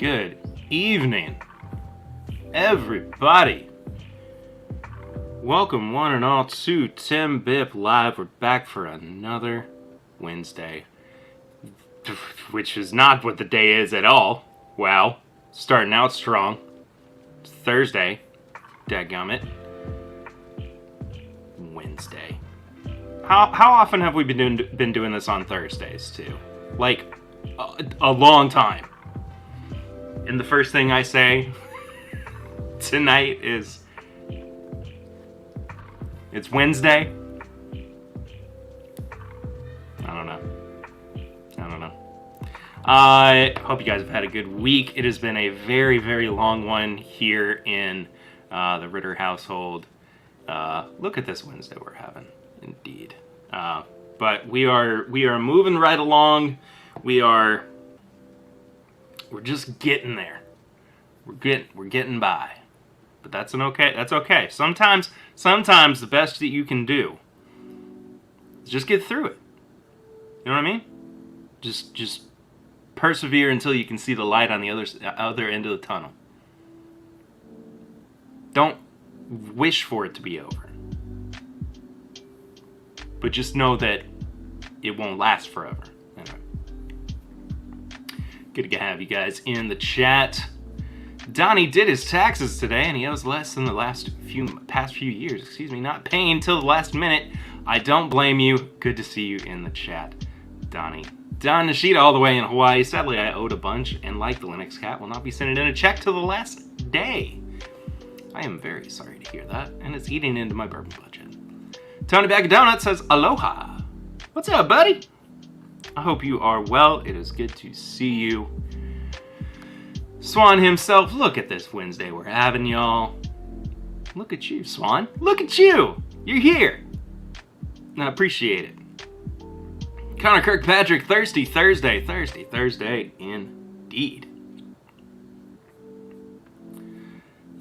Good evening, everybody. Welcome one and all to TIMBP Live. We're back for another Wednesday, which is not what the day is at all. Wow, starting out strong. It's Thursday, dadgummit. Wednesday. How often have we been doing this on Thursdays too? Like a long time. And the first thing I say tonight is it's Wednesday. I don't know. I hope you guys have had a good week. It has been a very, very long one here in the Ritter household. Look at this Wednesday we're having, indeed. But we are moving right along. We're just getting there. We're getting by. But that's okay. Sometimes the best that you can do is just get through it. You know what I mean? Just persevere until you can see the light on the other end of the tunnel. Don't wish for it to be over. But just know that it won't last forever. Anyway. Good to have you guys in the chat. Donnie did his taxes today, and he owes less than the past few years. Not paying till the last minute. I don't blame you. Good to see you in the chat, Donnie. Don Nishida all the way in Hawaii. Sadly, I owed a bunch, and like the Linux cat, will not be sending in a check till the last day. I am very sorry to hear that, and it's eating into my bourbon budget. Tony Bag of Donuts says, aloha. What's up, buddy? I hope you are well. It is good to see you. Swan himself, look at this Wednesday we're having, y'all. Look at you, Swan. Look at you. You're here. I appreciate it. Connor Kirkpatrick, Thirsty Thursday, indeed.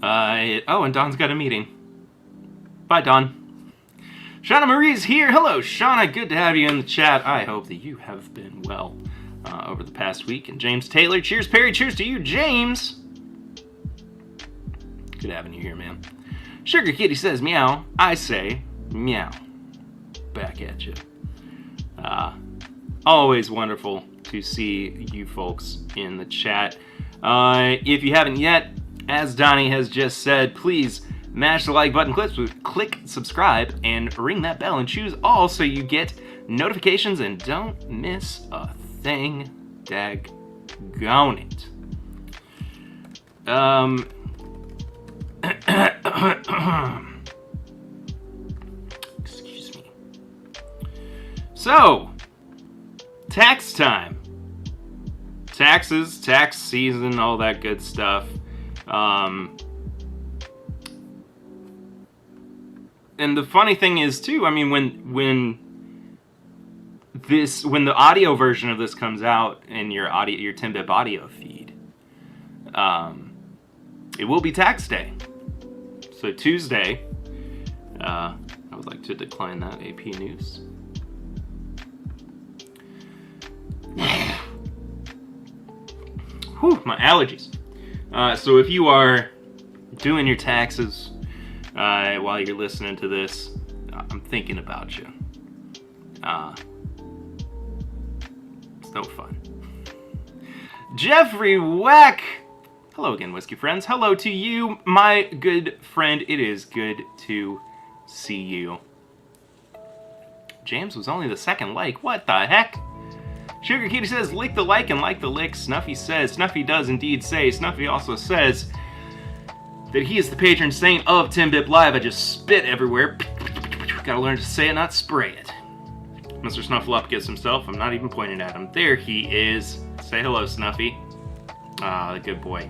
And Don's got a meeting. Bye, Don. Shauna Marie's here. Hello, Shauna. Good to have you in the chat. I hope that you have been well over the past week. And James Taylor. Cheers, Perry. Cheers to you, James. Good having you here, man. Sugar Kitty says meow. I say meow. Back at you. Always wonderful to see you folks in the chat. If you haven't yet, as Donnie has just said, please mash the like button, click subscribe, and ring that bell and choose all so you get notifications and don't miss a thing. Daggone it. Excuse me. So, tax time. Taxes, tax season, all that good stuff. And the funny thing is too, I mean, when the audio version of this comes out in your TIMBP audio feed, it will be tax day. So Tuesday, I would like to decline that AP news. Whew, my allergies. So if you are doing your taxes while you're listening to this, I'm thinking about you. It's no fun. Jeffrey Wack! Hello again, Whiskey Friends. Hello to you, my good friend. It is good to see you. James was only the second like. What the heck? Sugar Kitty says, lick the like and like the lick. Snuffy says, Snuffy does indeed say. Snuffy also says that he is the patron saint of TIMBP Live. I just spit everywhere. Gotta learn to say it, not spray it. Mr. Snuffleupagus himself. I'm not even pointing at him. There he is. Say hello, Snuffy. Ah, the good boy.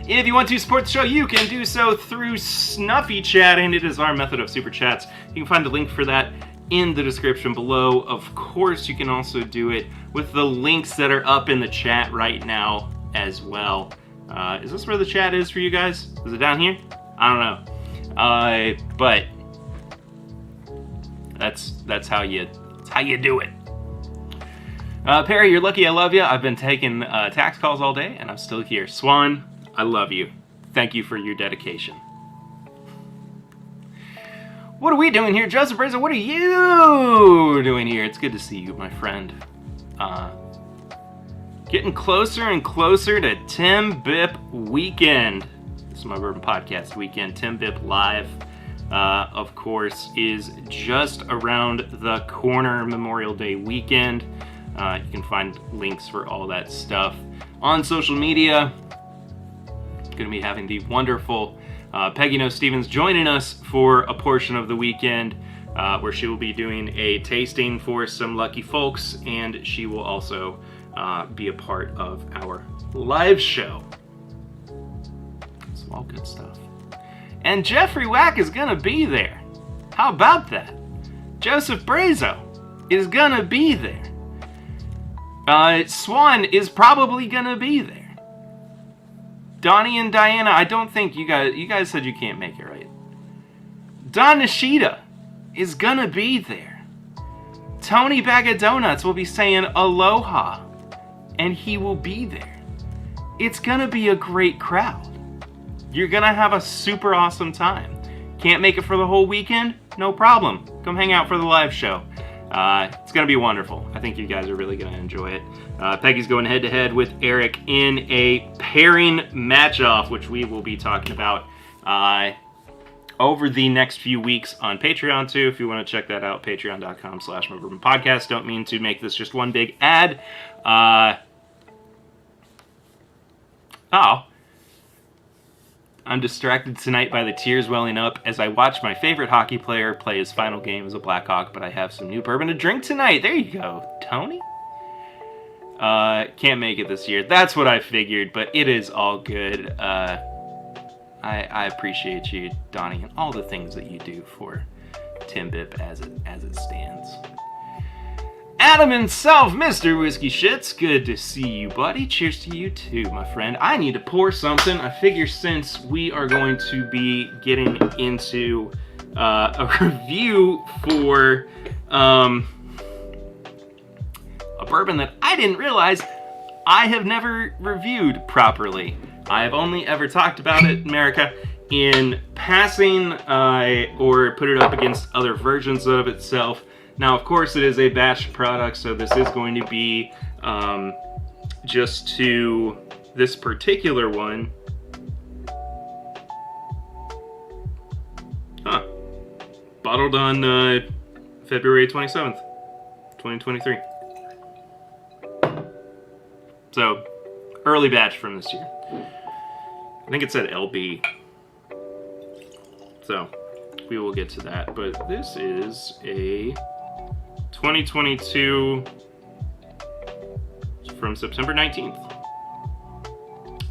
If you want to support the show, you can do so through Snuffy Chat, and it is our method of super chats. You can find a link for that in the description below. Of course, you can also do it with the links that are up in the chat right now as well. Is this where the chat is for you guys? Is it down here? I don't know. But that's how you do it. Perry, you're lucky I love you. I've been taking tax calls all day, and I'm still here. Swan, I love you. Thank you for your dedication. What are we doing here? Joseph Brazel, what are you doing here? It's good to see you, my friend. Getting closer and closer to TIMBP weekend. This is my Bourbon Podcast weekend. TIMBP Live, of course, is just around the corner. Memorial Day weekend. You can find links for all that stuff on social media. Going to be having the wonderful Peggy No Stevens joining us for a portion of the weekend where she will be doing a tasting for some lucky folks, and she will also be a part of our live show. It's all good stuff. And Jeffrey Wack is going to be there. How about that? Joseph Brazo is going to be there. Swan is probably going to be there. Donnie and Diana, I don't think you guys said you can't make it, right? Don Nishida is gonna be there. Tony Bag of Donuts will be saying aloha, and he will be there. It's gonna be a great crowd. You're gonna have a super awesome time. Can't make it for the whole weekend? No problem. Come hang out for the live show. It's going to be wonderful. I think you guys are really going to enjoy it. Peggy's going head-to-head with Eric in a pairing match-off, which we will be talking about over the next few weeks on Patreon, too. If you want to check that out, patreon.com/MyBourbonPodcast. Don't mean to make this just one big ad. I'm distracted tonight by the tears welling up as I watch my favorite hockey player play his final game as a Blackhawk, but I have some new bourbon to drink tonight. There you go, Tony. Can't make it this year. That's what I figured, but it is all good. I appreciate you, Donnie, and all the things that you do for TIMBP as it stands. Adam himself, Mr. Whiskey Shits, good to see you, buddy. Cheers to you too, my friend. I need to pour something. I figure since we are going to be getting into a review for a bourbon that I didn't realize I have never reviewed properly. I have only ever talked about it, America, in passing or put it up against other versions of itself. Now, of course, it is a batch product, so this is going to be just to this particular one. Bottled on February 27th, 2023. So, early batch from this year. I think it said LB. So, we will get to that. But this is a 2022 from September 19th.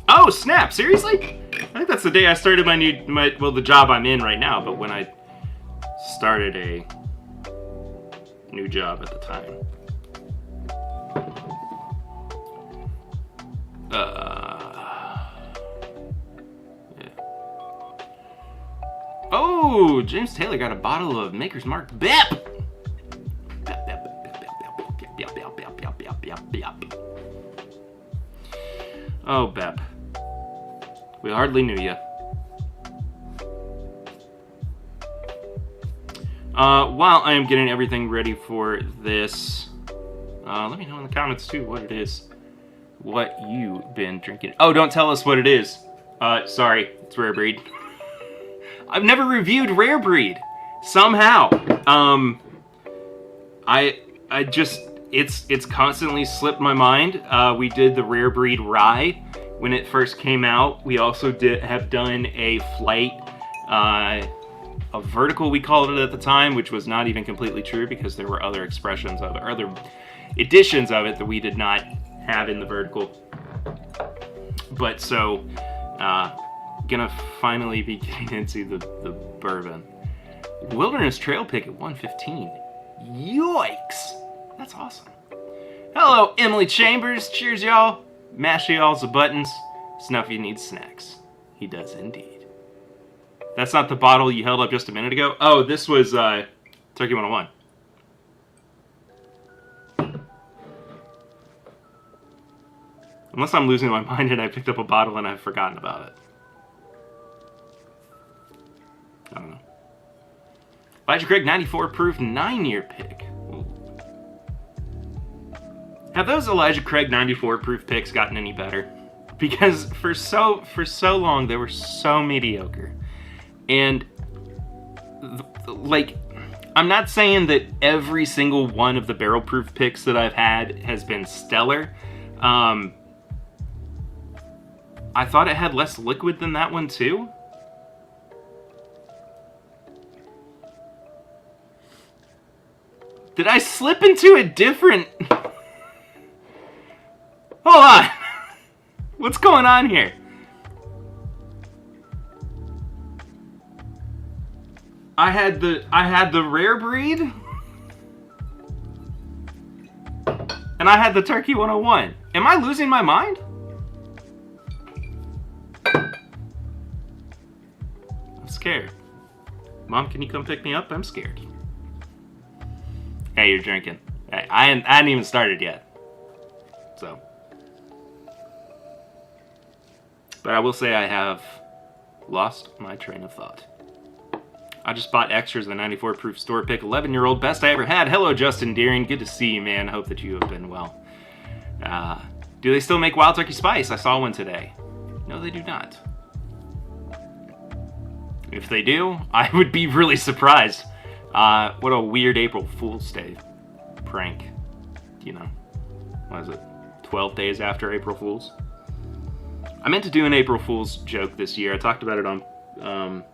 Oh, snap! Seriously? I think that's the day I started the job I'm in right now, but when I started a new job at the time. Yeah. Oh, James Taylor got a bottle of Maker's Mark BEP! Oh, BEP. We hardly knew you. While I am getting everything ready for this, let me know in the comments too what it is. What you've been drinking. Oh, don't tell us what it is. Sorry, it's Rare Breed. I've never reviewed Rare Breed. Somehow. It's constantly slipped my mind. We did the Rare Breed Rye when it first came out. We also have done a flight, a vertical we called it at the time, which was not even completely true because there were other expressions of it, or other editions of it that we did not have in the vertical. But so, gonna finally be getting into the bourbon. Wilderness Trail Pick at 115. Yikes! That's awesome. Hello, Emily Chambers. Cheers, y'all. Mash y'all's the buttons. Snuffy needs snacks. He does indeed. That's not the bottle you held up just a minute ago? Oh, this was Turkey 101. Unless I'm losing my mind and I picked up a bottle and I've forgotten about it. I don't know. Elijah Craig 94 proof 9-year pick. Ooh. Have those Elijah Craig 94 proof picks gotten any better? Because for so long they were so mediocre. And like, I'm not saying that every single one of the barrel proof picks that I've had has been stellar. I thought it had less liquid than that one too. Did I slip into a different... Hold on. What's going on here? I had the Rare Breed. And I had the Turkey 101. Am I losing my mind? I'm scared. Mom, can you come pick me up? I'm scared. Hey, you're drinking. Hey, I hadn't even started yet. So. But I will say I have lost my train of thought. I just bought extras of the 94 proof store pick, 11-year-old, best I ever had. Hello, Justin Deering. Good to see you, man. Hope that you have been well. Do they still make Wild Turkey Spice? I saw one today. No, they do not. If they do, I would be really surprised. What a weird April Fool's Day prank. You know, what is it? 12 days after April Fool's? I meant to do an April Fool's joke this year. I talked about it on,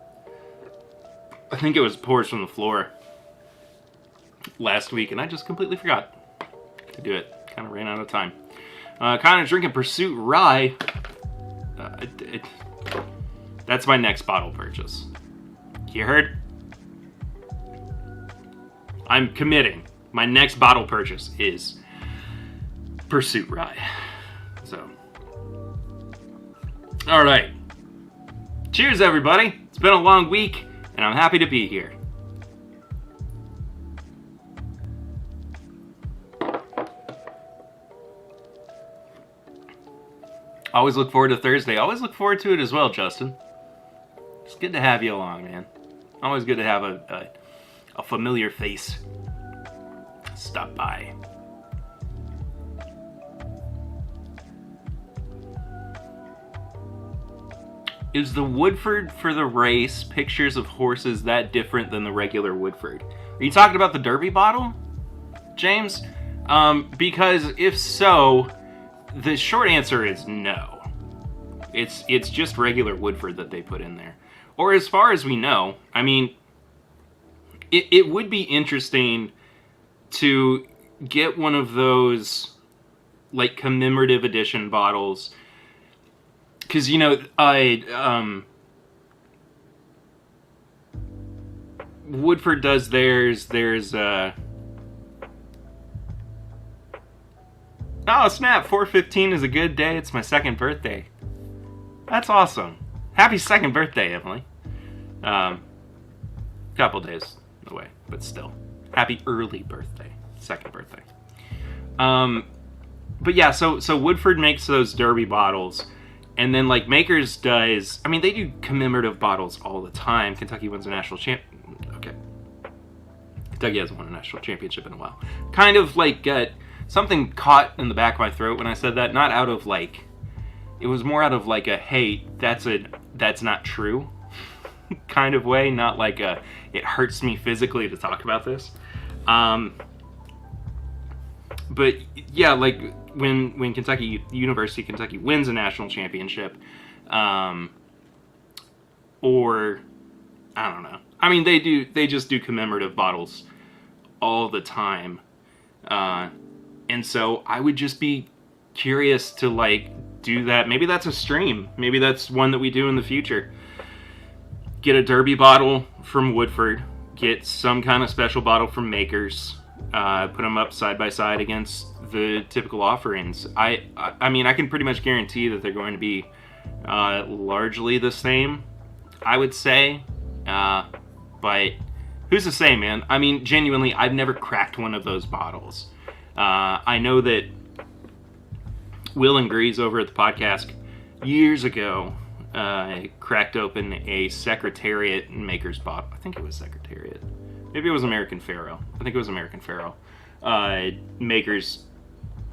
I think it was Pours from the Floor last week, and I just completely forgot to do it. Kind of ran out of time. Kind of drinking Pursuit Rye. That's my next bottle purchase. You heard? I'm committing. My next bottle purchase is Pursuit Rye. So, all right. Cheers, everybody. It's been a long week, and I'm happy to be here. Always look forward to Thursday. Always look forward to it as well, Justin. It's good to have you along, man. Always good to have a familiar face stop by. Is the Woodford for the race pictures of horses that different than the regular Woodford? Are you talking about the Derby bottle, James? Because if so, the short answer is no. It's just regular Woodford that they put in there. Or as far as we know, I mean, it would be interesting to get one of those, like, commemorative edition bottles. Because, you know, Woodford does theirs. There's, oh, snap, 4/15 is a good day. It's my second birthday. That's awesome. Happy second birthday, Emily. Couple days away, but still. Happy early birthday. Second birthday. But yeah, so Woodford makes those Derby bottles. And then, like, Makers does... I mean, they do commemorative bottles all the time. Kentucky wins a national Okay. Kentucky hasn't won a national championship in a while. Kind of, like, something caught in the back of my throat when I said that. Not out of, like... It was more out of, like, a, hey, that's not true kind of way. Not like a, it hurts me physically to talk about this. But, yeah, like... When University of Kentucky wins a national championship, or I don't know. I mean, they just do commemorative bottles all the time, and so I would just be curious to, like, do that. Maybe that's a stream. Maybe that's one that we do in the future. Get a Derby bottle from Woodford. Get some kind of special bottle from Makers. Put them up side by side against the typical offerings. I mean, I can pretty much guarantee that they're going to be largely the same, I would say. But who's to say, man? I mean, genuinely, I've never cracked one of those bottles. I know that Will and Grease over at the podcast years ago cracked open a Secretariat Maker's bottle. I think it was Secretariat. Maybe it was American Pharaoh. I think it was American Pharaoh. Maker's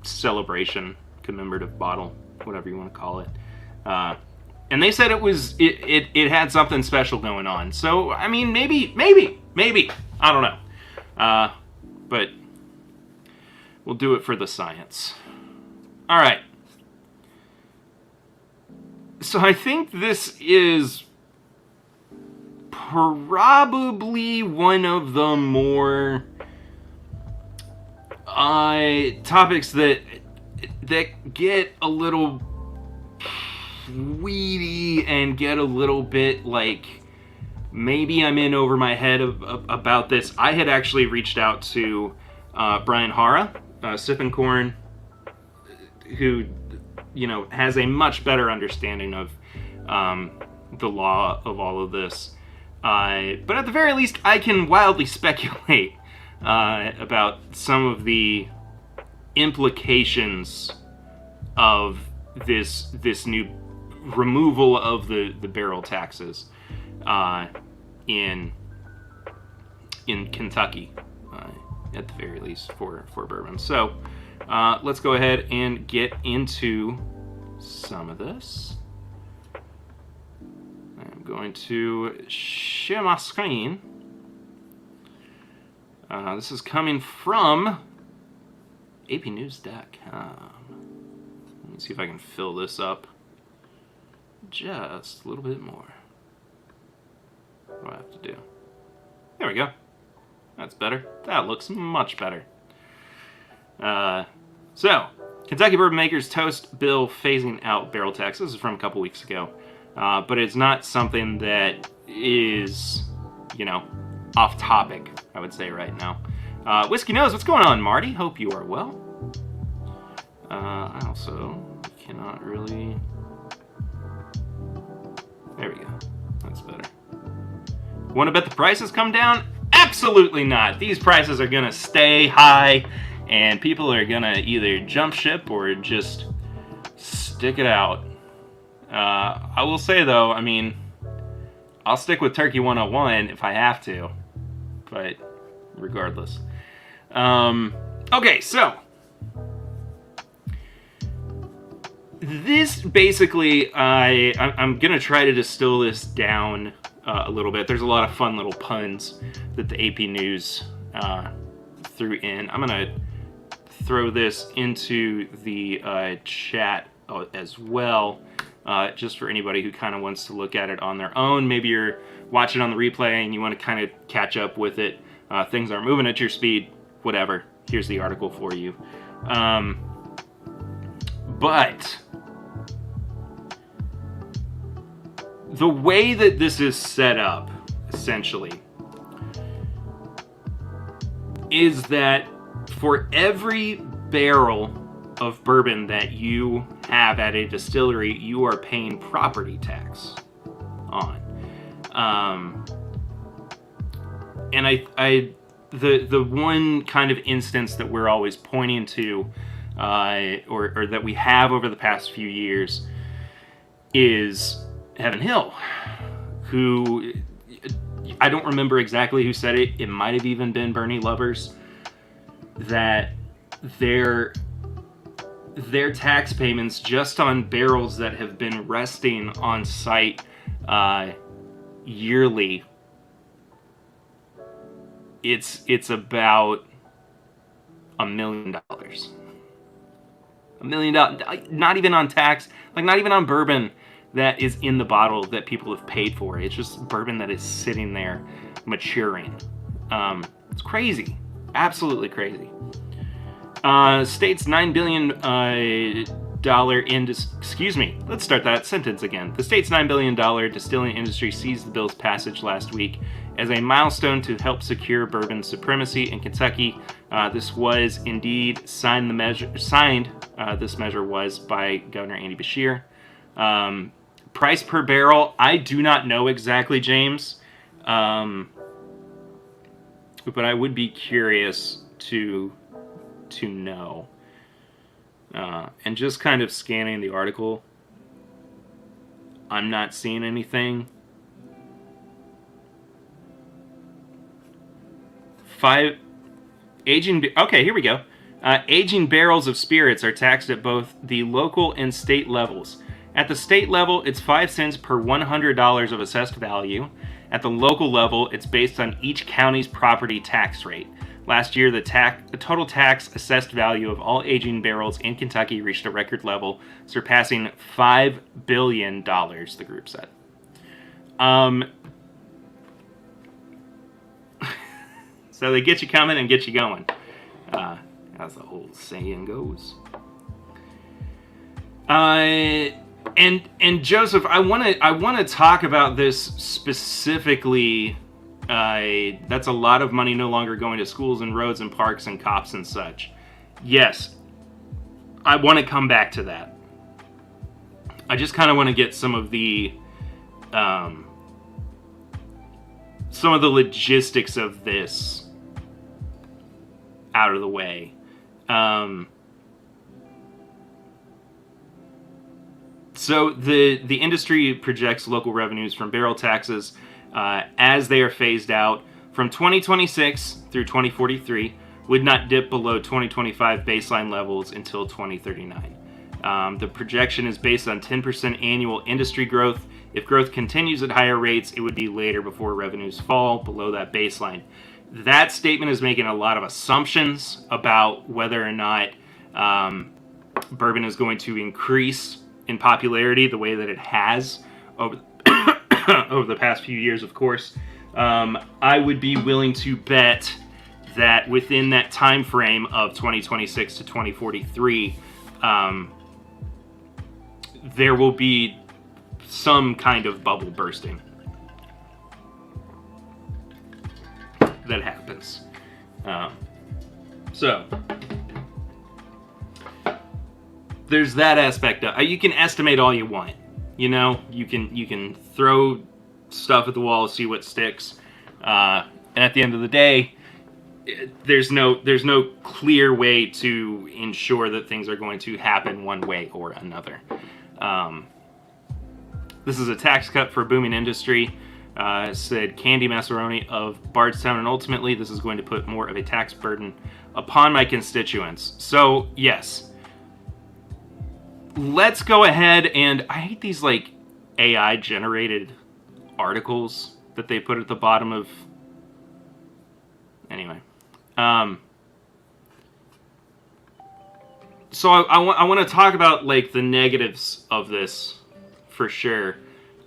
Celebration commemorative bottle, whatever you want to call it. And they said it had something special going on. So, I mean, maybe. I don't know. But we'll do it for the science. All right. So I think this is probably one of the more topics that get a little weedy and get a little bit like maybe I'm in over my head about this. I had actually reached out to Brian Hara, Sippin' Corn, who has a much better understanding of the law of all of this. But at the very least, I can wildly speculate about some of the implications of this new removal of the barrel taxes in Kentucky, at the very least for bourbon. So let's go ahead and get into some of this. I'm going to share my screen. This is coming from apnews.com. Let me see if I can fill this up just a little bit more. What do I have to do? There we go. That's better. That looks much better. So, Kentucky Bourbon Makers Toast Bill phasing out barrel tax. This is from a couple weeks ago. But it's not something that is, off topic, I would say right now. Whiskey Knows, what's going on, Marty? Hope you are well. I also cannot really... There we go. That's better. Want to bet the prices come down? Absolutely not. These prices are going to stay high, and people are going to either jump ship or just stick it out. I will say, though, I mean, I'll stick with Turkey 101 if I have to, but regardless. Okay, so this basically, I'm going to try to distill this down a little bit. There's a lot of fun little puns that the AP News threw in. I'm going to throw this into the chat as well, just for anybody who kind of wants to look at it on their own. Maybe you're watching on the replay and you want to kind of catch up with it. Things aren't moving at your speed, whatever. Here's the article for you. But the way that this is set up, essentially, is that for every barrel of bourbon that you have at a distillery, you are paying property tax on. And the one kind of instance that we're always pointing to, or that we have over the past few years, is Heaven Hill, who, I don't remember exactly who said it. It might have even been Bernie Lovers, that their tax payments just on barrels that have been resting on site yearly, it's about $1 million. $1 million, not even on tax, like not even on bourbon that is in the bottle that people have paid for. It's just bourbon that is sitting there maturing. It's crazy, absolutely crazy. State's $9 billion let's start that sentence again. The state's $9 billion distilling industry seized the bill's passage last week as a milestone to help secure bourbon supremacy in Kentucky. This was indeed signed. This measure was by Governor Andy Beshear. Price per barrel, I do not know exactly, James, but I would be curious to know. And just kind of scanning the article, I'm not seeing anything. Okay, here we go. Aging barrels of spirits are taxed at both the local and state levels. At the state level, it's 5 cents per $100 of assessed value. At the local level, it's based on each county's property tax rate. Last year, the total tax assessed value of all aging barrels in Kentucky reached a record level, surpassing $5 billion, the group said. So they get you coming and get you going, as the old saying goes. And Joseph, I want to talk about this specifically. That's a lot of money no longer going to schools and roads and parks and cops and such. Yes, I want to come back to that. I just kind of want to get some of the logistics of this out of the way. So the industry projects local revenues from barrel taxes as they are phased out from 2026 through 2043 would not dip below 2025 baseline levels until 2039. The projection is based on 10% annual industry growth. If growth continues at higher rates, it would be later before revenues fall below that baseline. That statement is making a lot of assumptions about whether or not bourbon is going to increase in popularity the way that it has over over the past few years, of course. I would be willing to bet that within that time frame of 2026 to 2043, there will be some kind of bubble bursting that happens. So there's that aspect of you can estimate all you want. You know, you can throw stuff at the wall, see what sticks, and at the end of the day, there's no clear way to ensure that things are going to happen one way or another. This is a tax cut for a booming industry, said Candy Massaroni of Bardstown, and ultimately this is going to put more of a tax burden upon my constituents. So yes. Let's go ahead and I hate these like AI generated articles that they put at the bottom of. Anyway, so I want to talk about like the negatives of this for sure.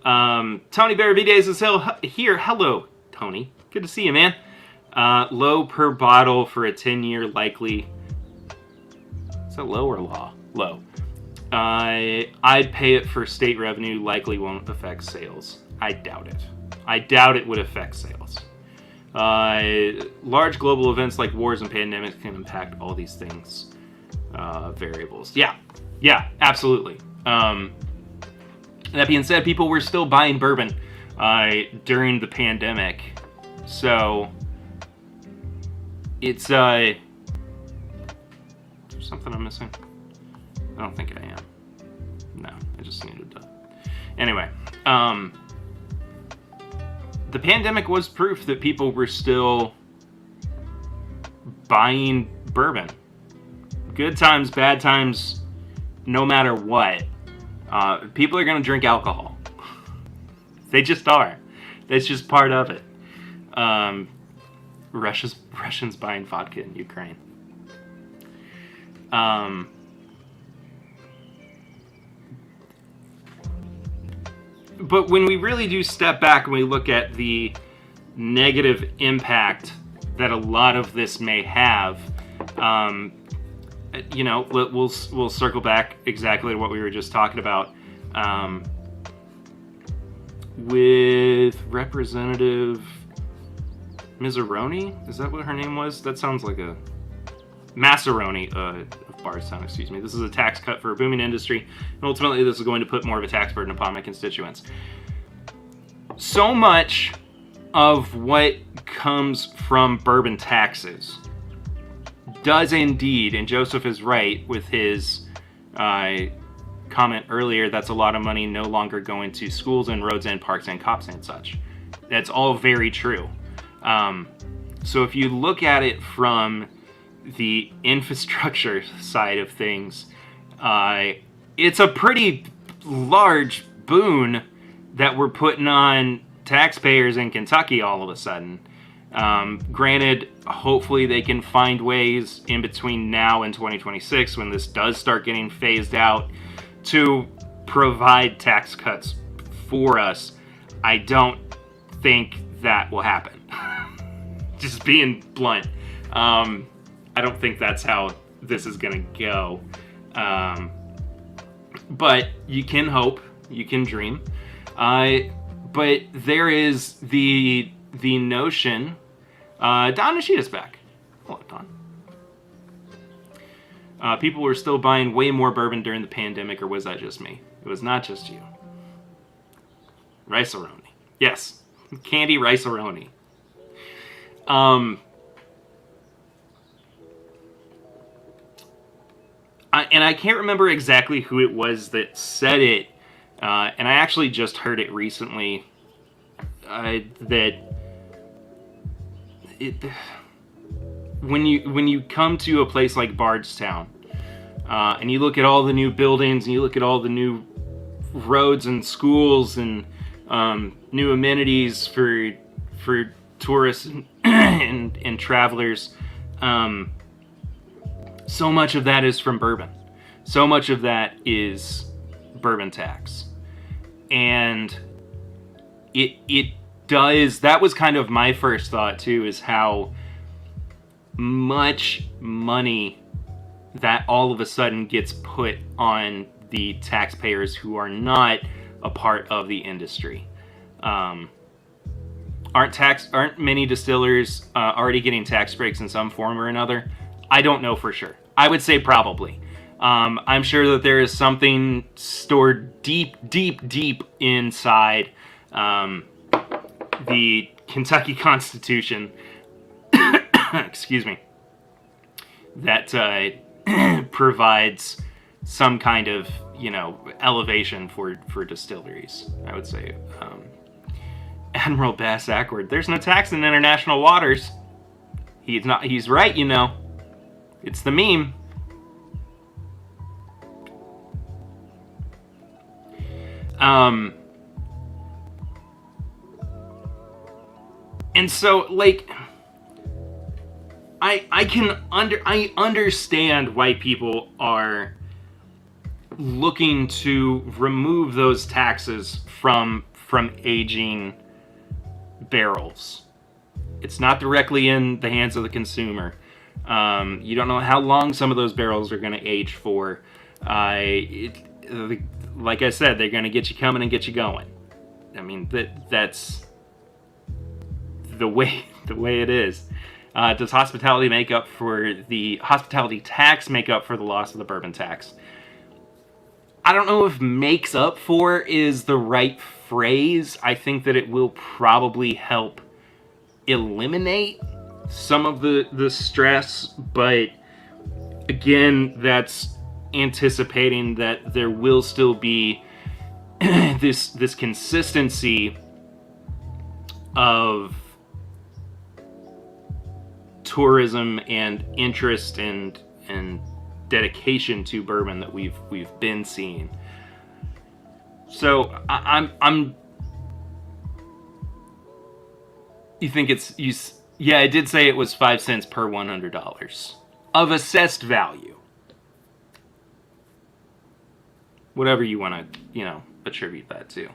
Tony Benavides is here. Hello, Tony. Good to see you, man. Low per bottle for a 10-year likely. Is that low or law? Low. I'd pay it for state revenue, likely won't affect sales. I doubt it. I doubt it would affect sales. Large global events like wars and pandemics can impact all these things, variables. Yeah, absolutely. That being said, people were still buying bourbon during the pandemic. So it's is there something I'm missing? I don't think I am. No, I just needed to. Anyway, the pandemic was proof that people were still buying bourbon. Good times, bad times, no matter what. People are going to drink alcohol. They just are. That's just part of it. Russians buying vodka in Ukraine. But when we really do step back and we look at the negative impact that a lot of this may have, you know, we'll circle back exactly to what we were just talking about with Representative Mazzaroni. Is that what her name was? That sounds like a Massaroni of Bardstown, excuse me. This is a tax cut for a booming industry, and ultimately this is going to put more of a tax burden upon my constituents. So much of what comes from bourbon taxes does indeed, and Joseph is right with his comment earlier, that's a lot of money no longer going to schools and roads and parks and cops and such. That's all very true. So if you look at it from the infrastructure side of things, it's a pretty large boon that we're putting on taxpayers in Kentucky all of a sudden. Granted, hopefully they can find ways in between now and 2026, when this does start getting phased out, to provide tax cuts for us. I don't think that will happen. Just being blunt. I don't think that's how this is gonna go. But you can hope, you can dream. But there is the notion. Don Nishida's back. Hold on, Don. People were still buying way more bourbon during the pandemic, or was that just me? It was not just you. Rice-A-Roni. Yes. Candy Rice-A-Roni. And I can't remember exactly who it was that said it, and I actually just heard it recently, when you come to a place like Bardstown, and you look at all the new buildings, and you look at all the new roads and schools and new amenities for tourists and travelers, so much of that is from bourbon. So much of that is bourbon tax. And it does, that was kind of my first thought too, is how much money that all of a sudden gets put on the taxpayers who are not a part of the industry. Aren't many distillers already getting tax breaks in some form or another? I don't know for sure. I would say probably. I'm sure that there is something stored deep inside the Kentucky Constitution, excuse me, that provides some kind of, elevation for distilleries. I would say, Admiral Bass Ackward, there's no tax in international waters. He's right, It's the meme. And so, I understand why people are looking to remove those taxes from aging barrels. It's not directly in the hands of the consumer. You don't know how long some of those barrels are going to age for. Like I said, they're going to get you coming and get you going. I mean, that's the way it is. Does hospitality tax make up for the loss of the bourbon tax? I don't know if makes up for is the right phrase. I think that it will probably help eliminate some of the stress, but again, that's anticipating that there will still be this consistency of tourism and interest and dedication to bourbon that we've been seeing. So I'm you think yeah, I did say it was 5 cents per $100 of assessed value. Whatever you want to, attribute that to.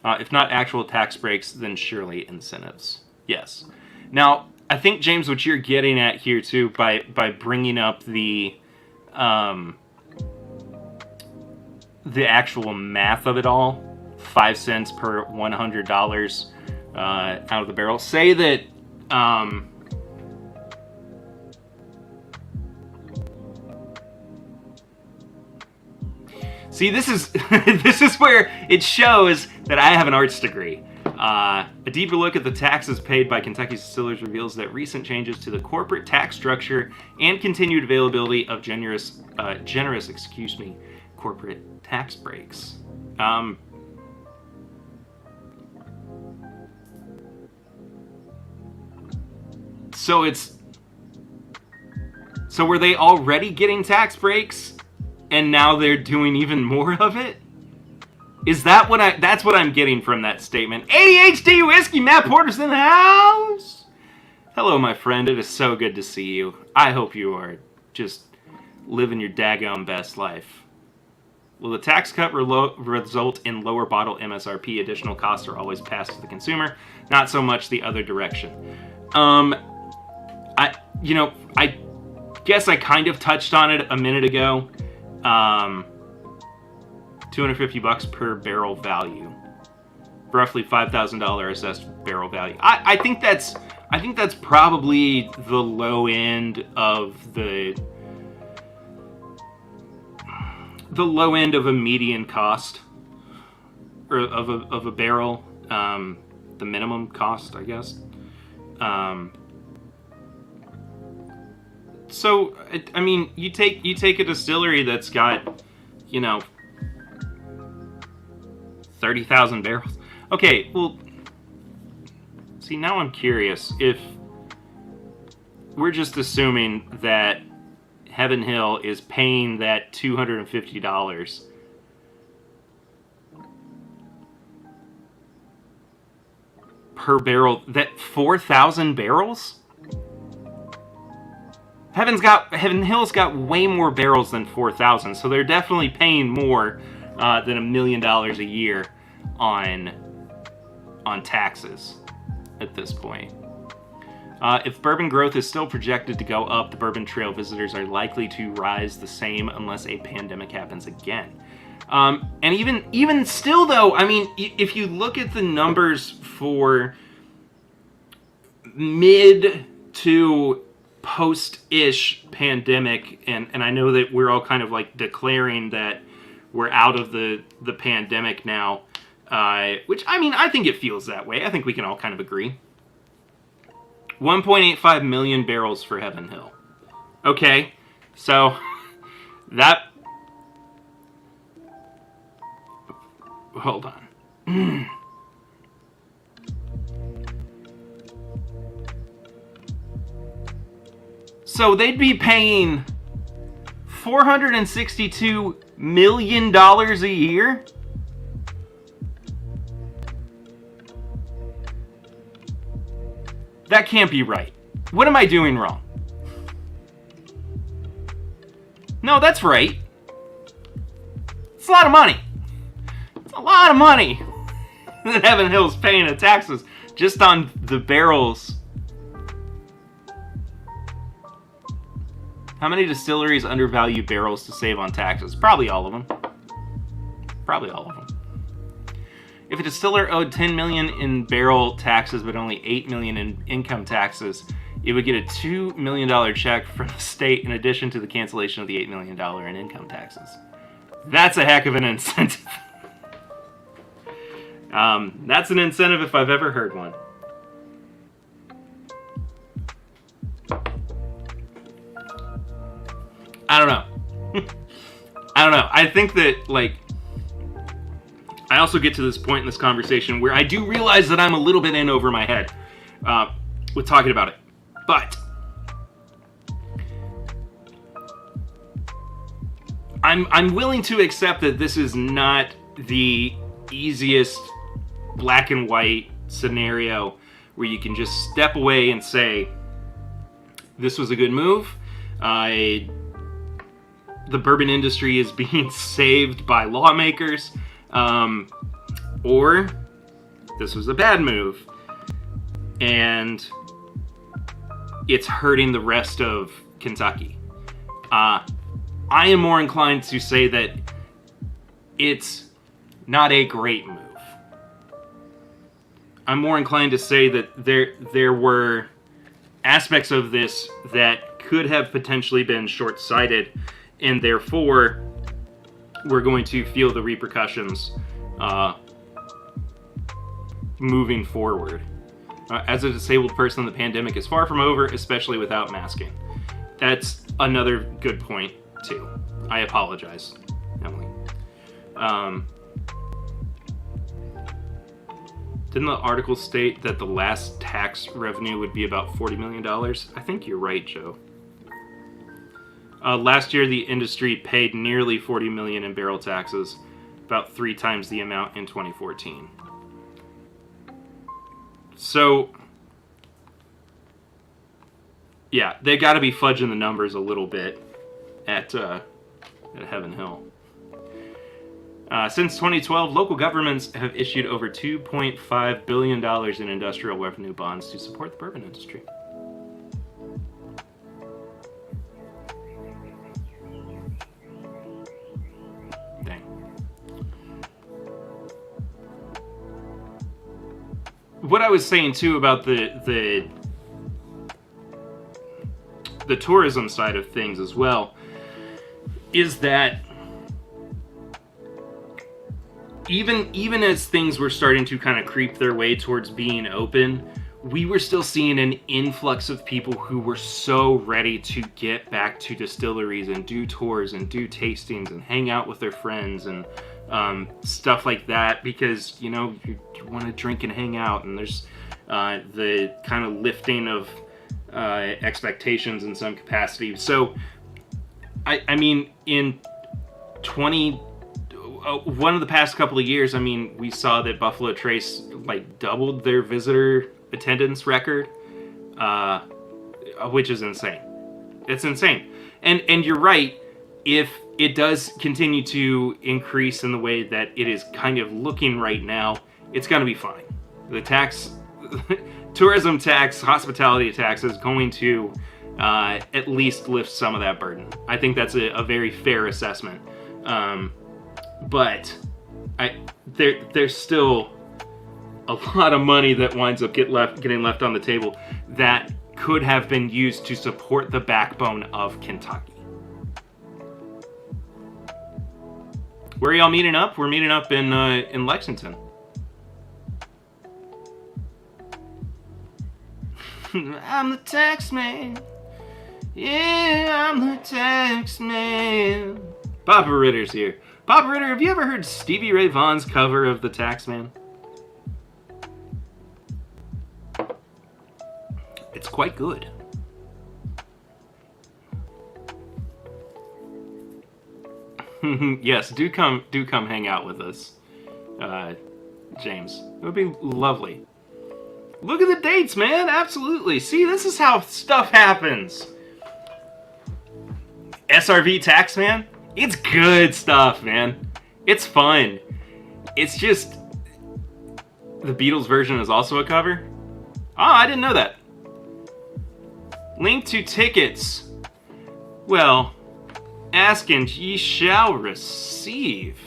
If not actual tax breaks, then surely incentives. Yes. Now, I think, James, what you're getting at here too, by bringing up the actual math of it all, 5 cents per $100 out of the barrel. Say that see, this is this is where it shows that I have an arts degree. A deeper look at the taxes paid by Kentucky's distillers reveals that recent changes to the corporate tax structure and continued availability of generous corporate tax breaks. So were they already getting tax breaks and now they're doing even more of it? Is that that's what I'm getting from that statement. ADHD Whiskey, Matt Porter's in the house! Hello, my friend. It is so good to see you. I hope you are just living your daggone best life. Will the tax cut result in lower bottle MSRP? Additional costs are always passed to the consumer, not so much the other direction. I guess I kind of touched on it a minute ago. $250 per barrel value, roughly $5,000 assessed barrel value. I think that's probably the low end of the low end of a median cost, or of a barrel, the minimum cost, I guess. So I mean, you take a distillery that's got, 30,000 barrels. Okay, well, see, now I'm curious if we're just assuming that Heaven Hill is paying that $250 per barrel, that 4,000 barrels? Heaven Hill's got way more barrels than 4,000, so they're definitely paying more than $1 million a year on taxes at this point. If bourbon growth is still projected to go up, the Bourbon Trail visitors are likely to rise the same unless a pandemic happens again. And even still, though, I mean, if you look at the numbers for mid to post-ish pandemic, and I know that we're all kind of like declaring that we're out of the pandemic now, which, I mean, I think it feels that way. I think we can all kind of agree. 1.85 million barrels for Heaven Hill. Okay, so that... Hold on. So they'd be paying $462 million a year? That can't be right. What am I doing wrong? No, that's right. It's a lot of money. It's a lot of money that Heaven Hill's paying in taxes just on the barrels. How many distilleries undervalue barrels to save on taxes? Probably all of them. Probably all of them. If a distiller owed $10 million in barrel taxes but only $8 million in income taxes, it would get a $2 million check from the state in addition to the cancellation of the $8 million in income taxes. That's a heck of an incentive. That's an incentive if I've ever heard one. I don't know. I don't know. I think that, like, I also get to this point in this conversation where I do realize that I'm a little bit in over my head with talking about it. But I'm willing to accept that this is not the easiest black and white scenario where you can just step away and say, this was a good move. The bourbon industry is being saved by lawmakers. Or this was a bad move and it's hurting the rest of Kentucky. I am more inclined to say that it's not a great move. I'm more inclined to say that there were aspects of this that could have potentially been short-sighted, and therefore we're going to feel the repercussions moving forward. As a disabled person, the pandemic is far from over, especially without masking. That's another good point, too. I apologize, Emily. Didn't the article state that the last tax revenue would be about $40 million? I think you're right, Joe. Last year, the industry paid nearly $40 million in barrel taxes, about 3 times the amount in 2014. So, yeah, they got to be fudging the numbers a little bit at Heaven Hill. Since 2012, local governments have issued over $2.5 billion in industrial revenue bonds to support the bourbon industry. Dang. What I was saying too about the tourism side of things as well is that even as things were starting to kind of creep their way towards being open, we were still seeing an influx of people who were so ready to get back to distilleries and do tours and do tastings and hang out with their friends and stuff like that, because, you know, you want to drink and hang out, and there's the kind of lifting of expectations in some capacity. So, I mean, in one of the past couple of years, I mean, we saw that Buffalo Trace like doubled their visitor attendance record, which is insane. It's insane. And you're right, if it does continue to increase in the way that it is kind of looking right now, it's going to be fine. The tax, tourism tax, hospitality tax is going to at least lift some of that burden. I think that's a very fair assessment. But there's still a lot of money that winds up getting left on the table that could have been used to support the backbone of Kentucky. Where are y'all meeting up? We're meeting up in Lexington. I'm the tax man. Yeah, I'm the tax man. Papa Ritter's here. Papa Ritter, have you ever heard Stevie Ray Vaughan's cover of The Taxman? It's quite good. Yes, do come hang out with us, James. It would be lovely. Look at the dates, man. Absolutely. See, this is how stuff happens. SRV Taxman? It's good stuff, man. It's fun. It's just... The Beatles version is also a cover? Oh, I didn't know that. Link to tickets. Well, ask and ye shall receive.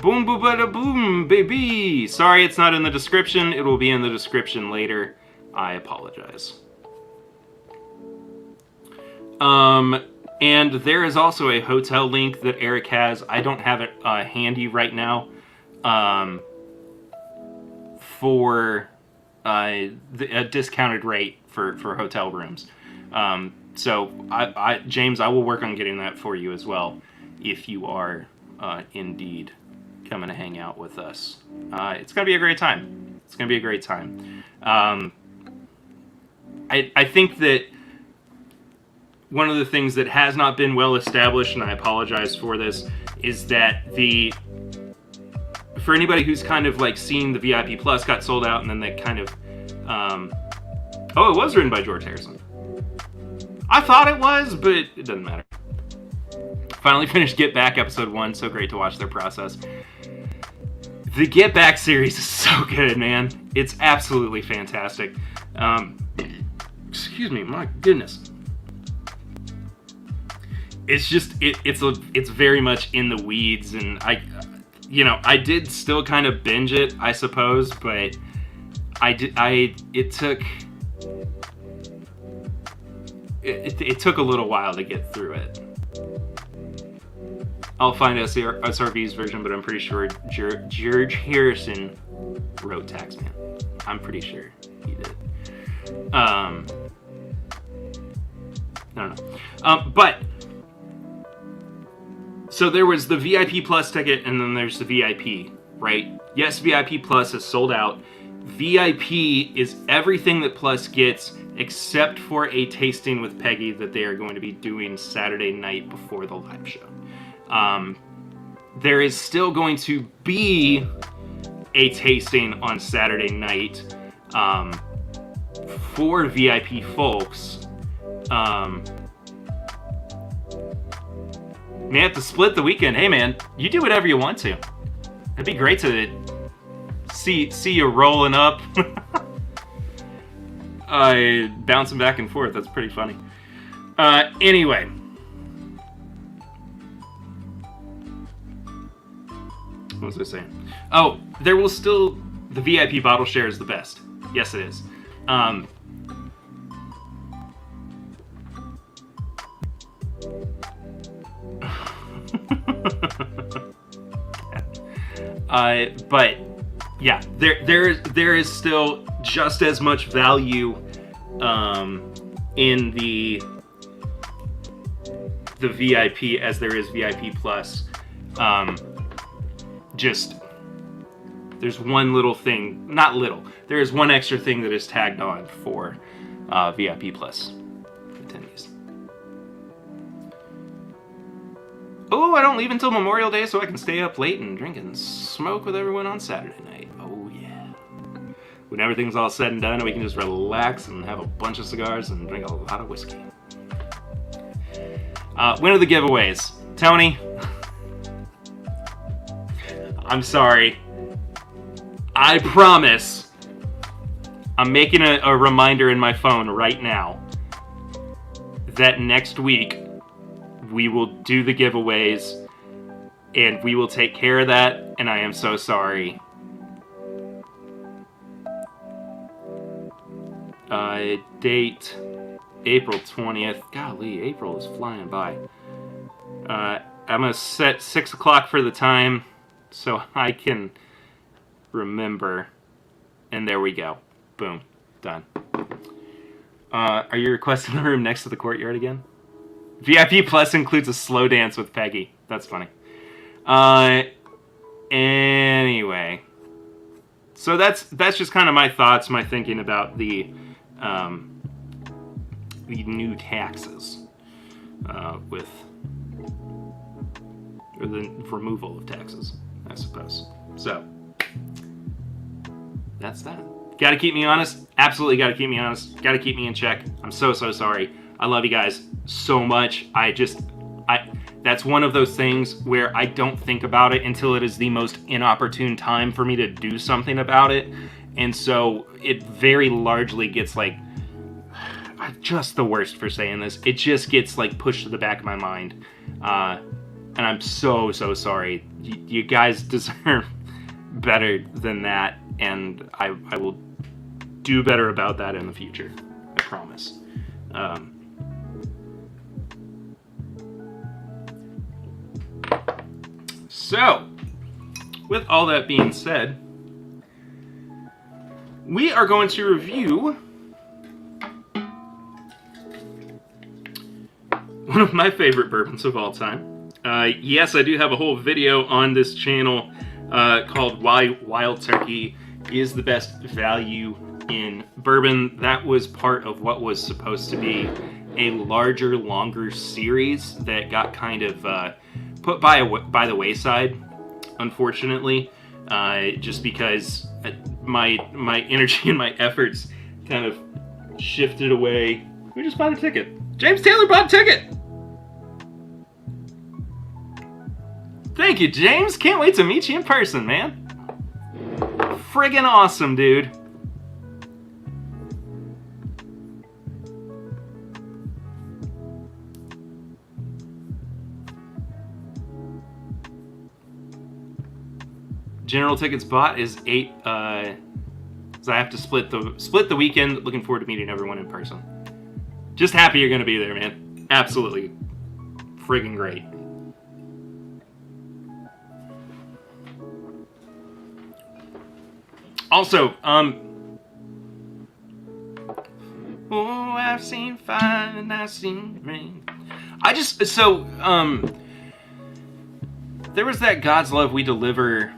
Boom, boom, bada, boom, baby. Sorry it's not in the description. It will be in the description later. I apologize. And there is also a hotel link that Eric has. I don't have it handy right now for a discounted rate for hotel rooms. So, James, I will work on getting that for you as well if you are indeed coming to hang out with us. It's going to be a great time. It's going to be a great time. I think that one of the things that has not been well established, and I apologize for this, is that for anybody who's kind of like seen the VIP Plus got sold out, and then they kind of, oh, it was written by George Harrison. I thought it was, but it doesn't matter. Finally finished Get Back episode 1, so great to watch their process. The Get Back series is so good, man. It's absolutely fantastic. Excuse me, my goodness. It's just it's very much in the weeds, and I did still kind of binge it, I suppose, but it took a little while to get through it. I'll find SRV's version, but I'm pretty sure George Harrison wrote Taxman. I'm pretty sure he did. I don't know. But so there was the VIP Plus ticket, and then there's the VIP, right? Yes, VIP Plus is sold out. VIP is everything that Plus gets except for a tasting with Peggy that they are going to be doing Saturday night before the live show. There is still going to be a tasting on Saturday night for VIP folks. May have to split the weekend. Hey man, you do whatever you want to. It'd be great to see you rolling up. Bouncing back and forth. That's pretty funny. Anyway. What was I saying? Oh, there will still... The VIP bottle share is the best. Yes, it is. But yeah, there is still just as much value in the VIP as there is VIP Plus. Just there's one little thing, not little. There is one extra thing that is tagged on for VIP Plus attendees. Oh, I don't leave until Memorial Day, so I can stay up late and drink and smoke with everyone on Saturday night. Oh yeah. When everything's all said and done, we can just relax and have a bunch of cigars and drink a lot of whiskey. When are the giveaways? Tony? I'm sorry. I promise. I'm making a reminder in my phone right now that next week we will do the giveaways and we will take care of that, and I am so sorry. Date April 20th. Golly, April is flying by. I'm gonna set 6 o'clock for the time so I can remember. And there we go. Boom. Done. Are you requesting the room next to the courtyard again? VIP Plus includes a slow dance with Peggy. That's funny. Anyway. So that's just kind of my thoughts, my thinking about the new taxes with or the removal of taxes, I suppose. So that's that. Gotta keep me honest. Absolutely gotta keep me honest. Gotta keep me in check. I'm so sorry. I love you guys so much. That's one of those things where I don't think about it until it is the most inopportune time for me to do something about it. And so it very largely gets like, I'm just the worst for saying this. It just gets like pushed to the back of my mind. And I'm so sorry. You guys deserve better than that. And I will do better about that in the future. I promise. So, with all that being said, we are going to review one of my favorite bourbons of all time. Yes, I do have a whole video on this channel called Why Wild Turkey is the best value in bourbon. That was part of what was supposed to be a larger, longer series that got kind of put by the wayside, unfortunately, just because my energy and my efforts kind of shifted away. We just bought a ticket. James Taylor bought a ticket! Thank you, James. Can't wait to meet you in person, man. Friggin' awesome, dude. General tickets bought is 8. So I have to split the weekend. Looking forward to meeting everyone in person. Just happy you're gonna be there, man. Absolutely friggin' great. Also, oh, I've seen fire and I've seen rain. There was that God's Love We Deliver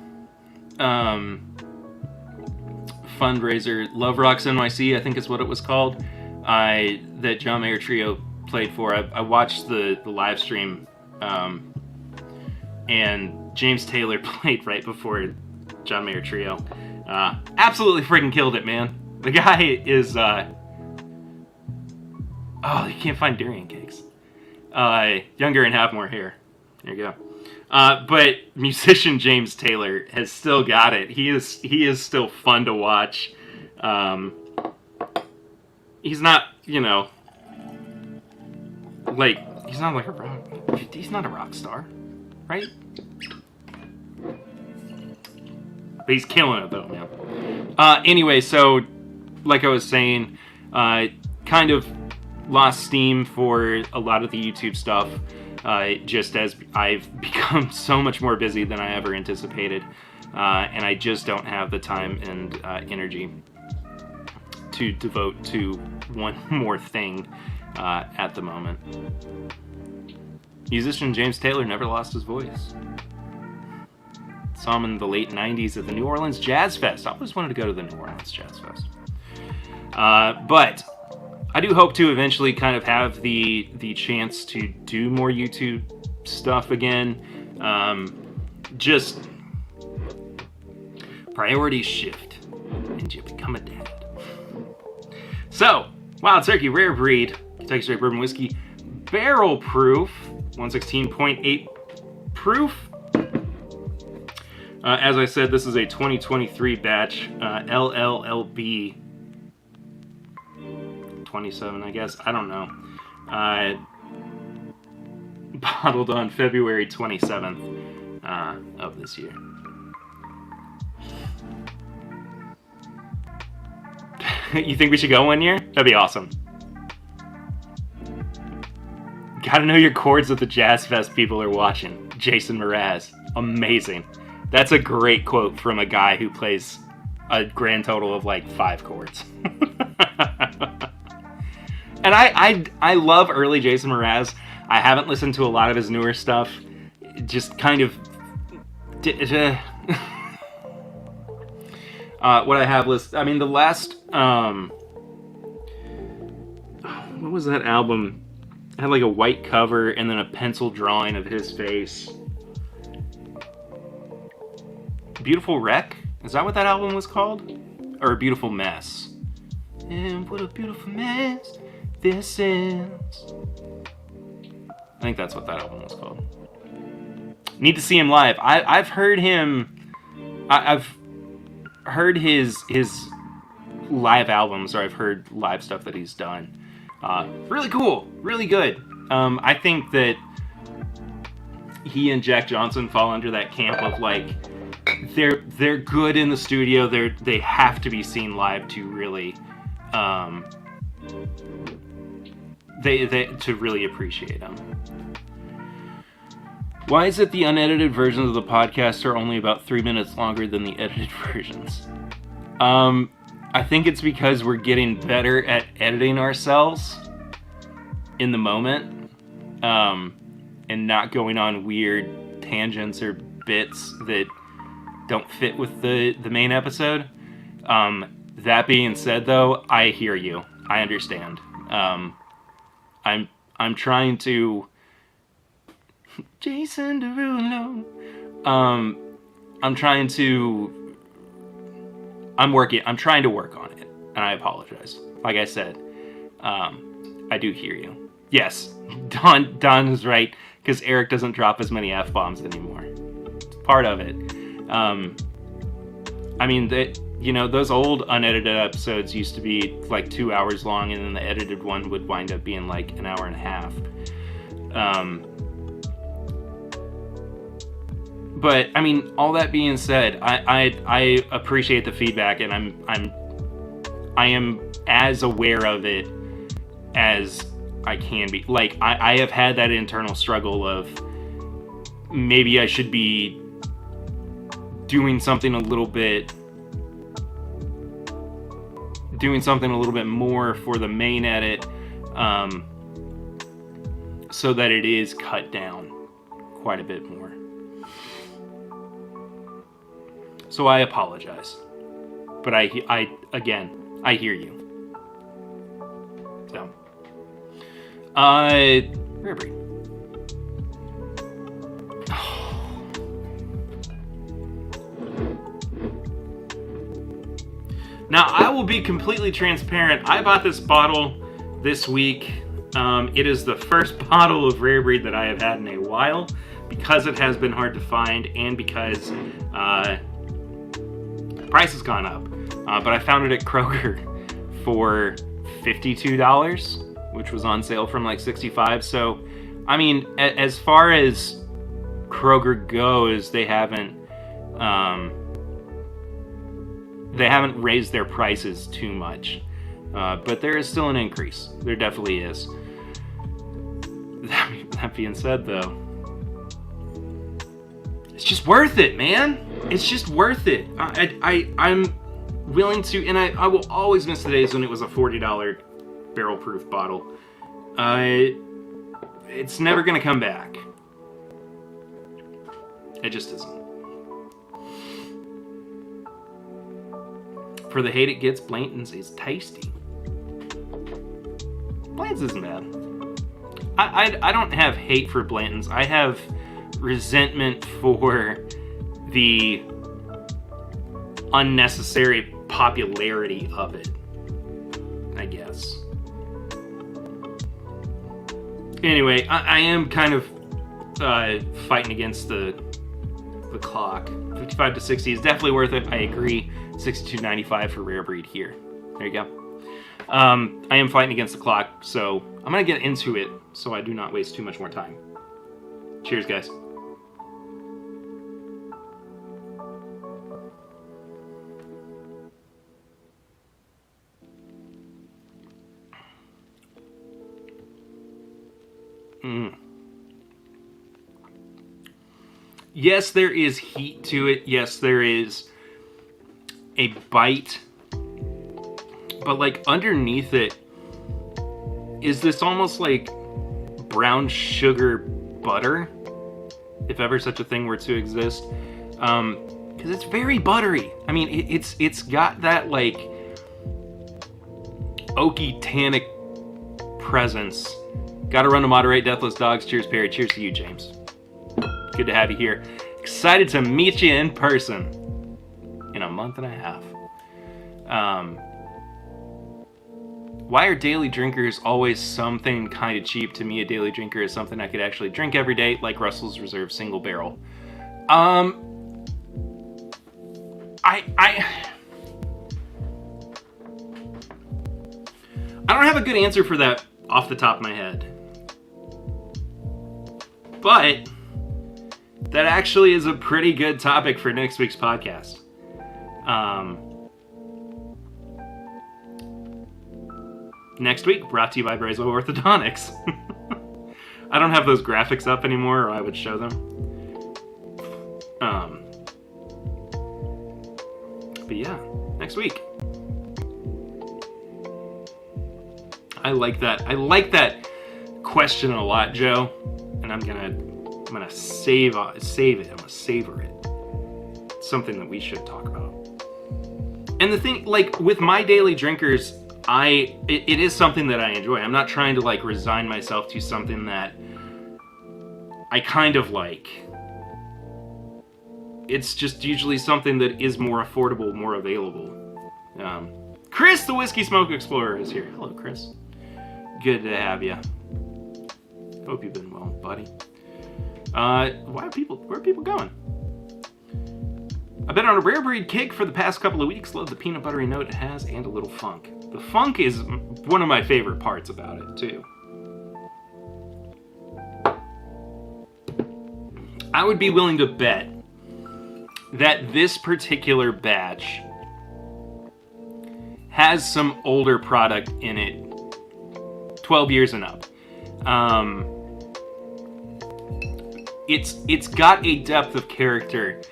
fundraiser, Love Rocks NYC, I think is what it was called, that John Mayer Trio played for. I watched the live stream, and James Taylor played right before John Mayer Trio. Absolutely freaking killed it, man. The guy is, oh, you can't find durian cakes. Younger and have more hair. There you go. But musician James Taylor has still got it. He is still fun to watch. He's not, he's not like a rock. He's not a rock star, right? But he's killing it though, man. Anyway, so like I was saying, kind of lost steam for a lot of the YouTube stuff. Just as I've become so much more busy than I ever anticipated, and I just don't have the time and energy to devote to one more thing at the moment. Musician James Taylor never lost his voice. Saw him in the late 90s at the New Orleans Jazz Fest. I always wanted to go to the New Orleans Jazz Fest. But I do hope to eventually kind of have the chance to do more YouTube stuff again. Just priorities shift and you become a dad. So, Wild Turkey Rare Breed Kentucky Straight Bourbon Whiskey, barrel proof, 116.8 proof. As I said, this is a 2023 batch, LLLB 27, I guess. I don't know. Bottled on February 27th of this year. You think we should go one year? That'd be awesome. Gotta know your chords with the Jazz Fest people are watching. Jason Mraz. Amazing. That's a great quote from a guy who plays a grand total of like 5 chords. And I love early Jason Mraz. I haven't listened to a lot of his newer stuff. Just kind of... what I have listed... I mean, the last... what was that album? It had like a white cover and then a pencil drawing of his face. Beautiful Wreck? Is that what that album was called? Or A Beautiful Mess? And what a beautiful mess this is. I think that's what that album was called. Need to see him live. I've heard him... I've heard his live albums, or I've heard live stuff that he's done. Really cool. Really good. I think that he and Jack Johnson fall under that camp of like... They're good in the studio. They have to be seen live to really to really appreciate them. Why is it the unedited versions of the podcast are only about 3 minutes longer than the edited versions? I think it's because we're getting better at editing ourselves in the moment, and not going on weird tangents or bits that don't fit with the main episode. That being said, though, I hear you. I understand. I'm trying to... Jason Derulo. I'm trying to work on it, and I apologize. Like I said, I do hear you. Yes, Don is right, because Eric doesn't drop as many F-bombs anymore. It's part of it. I mean, those old unedited episodes used to be like 2 hours long, and then the edited one would wind up being like an hour and a half. But I mean, all that being said, I appreciate the feedback, and I am as aware of it as I can be. Like, I have had that internal struggle of maybe I should be doing something a little bit doing something a little bit more for the main edit, so that it is cut down quite a bit more. So I apologize, but I hear you. So, Rare Breed. Now, I will be completely transparent. I bought this bottle this week. It is the first bottle of Rare Breed that I have had in a while, because it has been hard to find and because the price has gone up. But I found it at Kroger for $52, which was on sale from like $65. So, I mean, as far as Kroger goes, they haven't raised their prices too much. But there is still an increase. There definitely is. That being said, though, it's just worth it, man. It's just worth it. I'm willing to, and I will always miss the days when it was a $40 barrel proof bottle. It's never gonna come back. It just isn't. For the hate it gets, Blanton's is tasty. Blanton's isn't bad. I don't have hate for Blanton's. I have resentment for the unnecessary popularity of it, I guess. Anyway, I am kind of fighting against the clock. 55 to 60 is definitely worth it. I agree. $62.95 for Rare Breed here. There you go. I am fighting against the clock, so I'm going to get into it so I do not waste too much more time. Cheers, guys. Yes, there is heat to it. Yes, there is a bite. But like underneath it is this almost like brown sugar butter, if ever such a thing were to exist. Because it's very buttery. I mean, it's got that like oaky tannic presence. Gotta run to moderate Deathless Dogs. Cheers, Perry. Cheers to you, James. Good to have you here. Excited to meet you in person in a month and a half. Why are daily drinkers always something kind of cheap? To me, a daily drinker is something I could actually drink every day, like Russell's Reserve Single Barrel. I don't have a good answer for that off the top of my head. But that actually is a pretty good topic for next week's podcast. Next week, brought to you by Brazo Orthodontics. I don't have those graphics up anymore, or I would show them. But yeah, next week. I like that question a lot, Joe. And I'm gonna save it. I'm gonna savor it. It's something that we should talk about. And the thing, like with my daily drinkers, it is something that I enjoy. I'm not trying to like resign myself to something that I kind of like. It's just usually something that is more affordable, more available. Chris, the Whiskey Smoke Explorer, is here. Hello, Chris. Good to have you. Hope you've been well, buddy. Where are people going? I've been on a Rare Breed kick for the past couple of weeks. Love the peanut buttery note it has and a little funk. The funk is one of my favorite parts about it, too. I would be willing to bet that this particular batch has some older product in it, 12 years and up. It's got a depth of character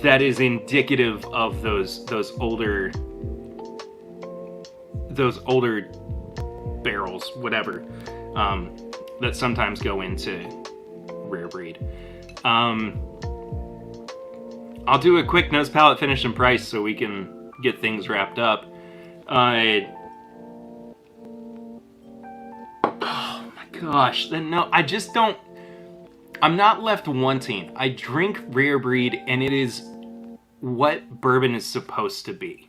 that is indicative of those older those older barrels, whatever, that sometimes go into Rare Breed. I'll do a quick nose, palate, finish, and price so we can get things wrapped up. Oh my gosh, then no, I just don't, I'm not left wanting. I drink Rare Breed and it is what bourbon is supposed to be.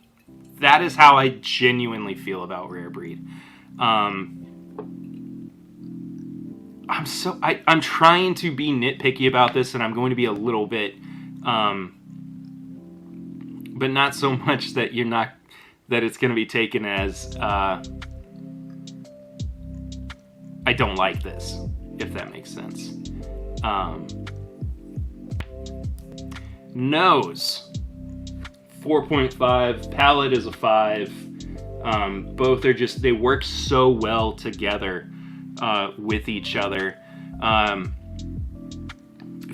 That is how I genuinely feel about Rare Breed. I'm trying to be nitpicky about this, and I'm going to be a little bit, but not so much that that it's going to be taken as, I don't like this, if that makes sense. Nose, 4.5, palate is a 5. Both are just, they work so well together with each other.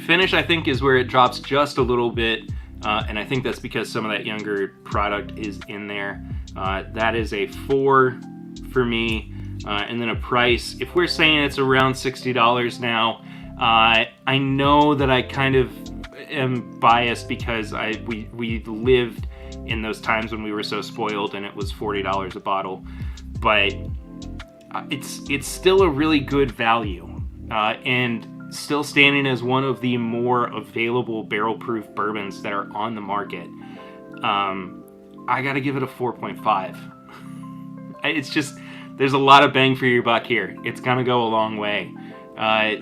Finish, I think, is where it drops just a little bit, and I think that's because some of that younger product is in there. That is a 4 for me, and then a price. If we're saying it's around $60 now, I know that I kind of am biased because we lived in those times when we were so spoiled and it was $40 a bottle, but it's still a really good value, and still standing as one of the more available barrel-proof bourbons that are on the market. I gotta give it a 4.5. It's just, there's a lot of bang for your buck here. It's gonna go a long way.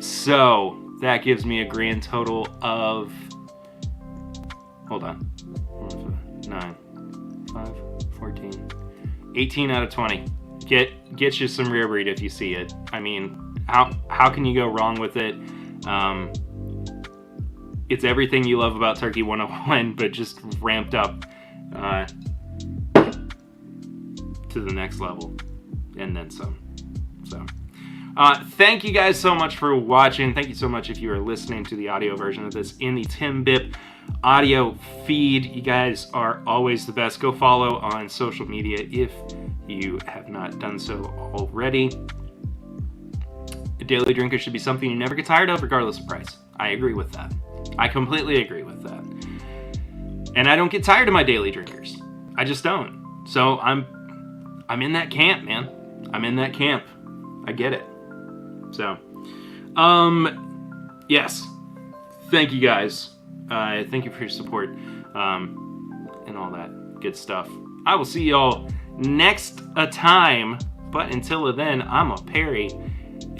So that gives me a grand total of, hold on, 9, 5, 14, 18 out of 20. Get you some Rare Breed if you see it. I mean, how can you go wrong with it? It's everything you love about Turkey 101, but just ramped up to the next level, and then some. So, thank you guys so much for watching. Thank you so much if you are listening to the audio version of this in the TIMBP audio feed. You guys are always the best. Go follow on social media if you have not done so already. A daily drinker should be something you never get tired of, regardless of price. I agree with that. I completely agree with that. And I don't get tired of my daily drinkers. I just don't. So I'm in that camp, man. I'm in that camp. I get it. So, yes. Thank you guys. Thank you for your support, and all that good stuff. I will see y'all next time. But until then, I'm a Perry,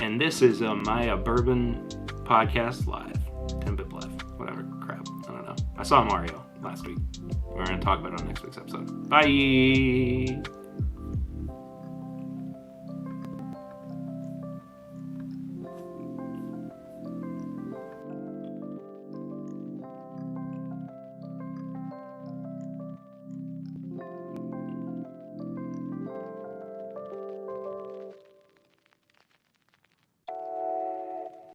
and this is a Maya Bourbon Podcast Live. TIMBP Live. Whatever. Crap. I don't know. I saw Mario last week. We're going to talk about it on next week's episode. Bye!